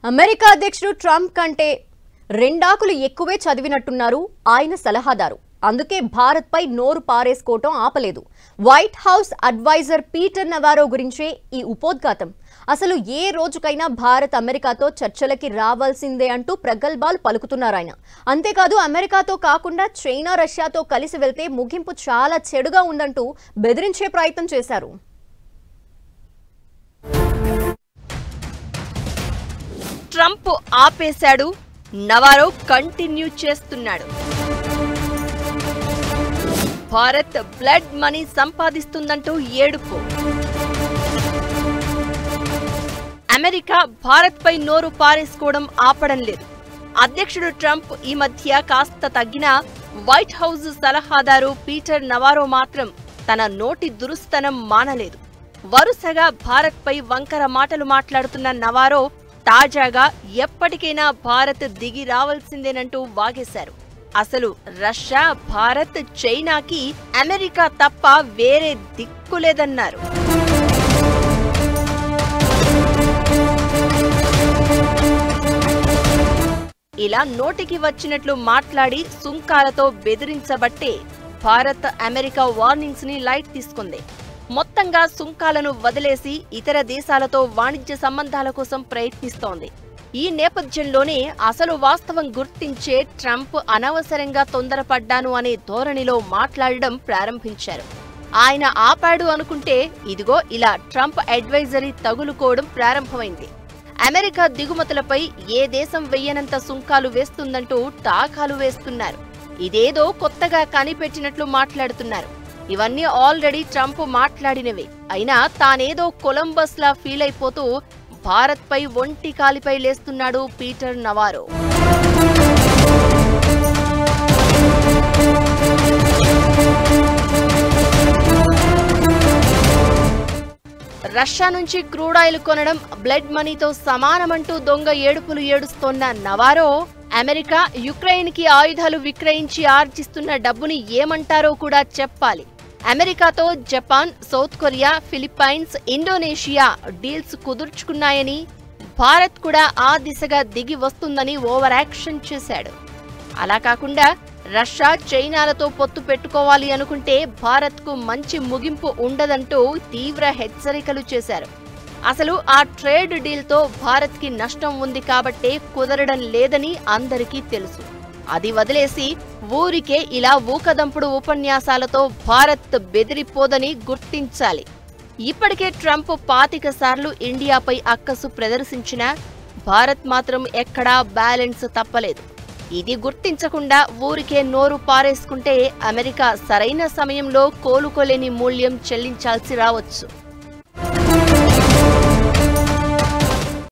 America అధ్యక్షుడు Trump కంటే రెండాకులు ఎక్కువే చదివినట్టున్నారు ఆయన సలహాదారు. అందుకే భారత్ పై నోరు పారేసుకోవటం ఆపలేదు. White House adviser Peter Navarro గురించే ఈ ఉపోద్ఘాతం. అసలు ఏ రోజుకైనా భారత్ అమెరికాతో చర్చలకి రావాల్సిందే అంటూ ప్రగల్భాలు పలుకుతున్నారు ఆయన. అంతేకాదు అమెరికాతో కాకుండా చైనా, రష్యాతో కలిసి వెళ్తే ముగింపు చాలా చెడుగా ఉందంటూ బెదిరించే ప్రయత్నం చేశారు. ట్రంప్ ఆపేశాడు, నవారో కంటిన్యూ చేస్తున్నాడు. భారత్ బ్లడ్ మనీ సంపాదిస్తుందంటూ ఏడుపు. అమెరికా భారత్ పై నోరు పారేసుకోవడం ఆపడం లేదు. అధ్యక్షుడు ట్రంప్ ఈ మధ్య కాస్త తగ్గినా వైట్ హౌస్ సలహాదారు పీటర్ నవారో మాత్రం తన నోటి దురుస్తనం మానలేదు. వరుసగా భారత్ పై వంకర మాటలు మాట్లాడుతున్న నవారో తాజాగా ఎప్పటికైనా భారత్ దిగి రావాల్సిందేనంటూ వాగేశారు. అసలు రష్యా, భారత్, చైనాకి అమెరికా తప్ప వేరే దిక్కులేదన్నారు. ఇలా నోటికి వచ్చినట్లు మాట్లాడి సుంకాలతో బెదిరించబట్టే భారత్ అమెరికా వార్నింగ్స్ ని లైట్ తీసుకుంది. మొత్తంగా సుంకాలను వదిలేసి ఇతర దేశాలతో వాణిజ్య సంబంధాల కోసం ప్రయత్నిస్తోంది. ఈ నేపథ్యంలోనే అసలు వాస్తవం గుర్తించే ట్రంప్ అనవసరంగా తొందరపడ్డాను అనే ధోరణిలో మాట్లాడడం ప్రారంభించారు. ఆయన ఆపాడు అనుకుంటే ఇదిగో ఇలా ట్రంప్ అడ్వైజరీ తగులుకోవడం ప్రారంభమైంది. అమెరికా దిగుమతులపై ఏ దేశం వెయ్యనంత సుంకాలు వేస్తుందంటూ టాకాలు వేస్తున్నారు. ఇదేదో కొత్తగా కనిపెట్టినట్లు మాట్లాడుతున్నారు. ఇవన్నీ ఆల్రెడీ ట్రంప్ మాట్లాడినవే. అయినా తానేదో కొలంబస్ లా ఫీల్ అయిపోతూ భారత్ పై ఒంటి కాలిపై లేస్తున్నాడు పీటర్ నవారో. రష్యా నుంచి క్రూడ్ ఆయిల్ కొనడం బ్లడ్ మనీతో సమానమంటూ దొంగ ఏడుపులు ఏడుస్తోన్న నవారో అమెరికా యుక్రెయిన్ కి ఆయుధాలు విక్రయించి ఆర్జిస్తున్న డబ్బుని ఏమంటారో కూడా చెప్పాలి. అమెరికాతో Japan, South Korea, Philippines, Indonesia deals కుదుర్చుకున్నాయని, భారత్ కూడా ఆ దిశగా దిగి వస్తుందని ఓవర్ యాక్షన్ చేశాడు. అలా కాకుండా రష్యా, చైనాలతో పొత్తు పెట్టుకోవాలి అనుకుంటే భారత్కు మంచి ముగింపు ఉండదంటూ తీవ్ర హెచ్చరికలు చేశారు. అసలు ఆ ట్రేడ్ డీల్తో భారత్కి నష్టం ఉంది కాబట్టే కుదరడం లేదని అందరికీ తెలుసు. అది వదిలేసి ఊరికే ఇలా ఊకదంపుడు ఉపన్యాసాలతో భారత్ బెదిరిపోదని గుర్తించాలి. ఇప్పటికే ట్రంప్ 25 సార్లు ఇండియాపై అక్కసు ప్రదర్శించినా భారత్ మాత్రం ఎక్కడా బ్యాలెన్స్ తప్పలేదు. ఇది గుర్తించకుండా ఊరికే నోరు పారేసుకుంటే అమెరికా సరైన సమయంలో కోలుకోలేని మూల్యం చెల్లించాల్సి రావచ్చు.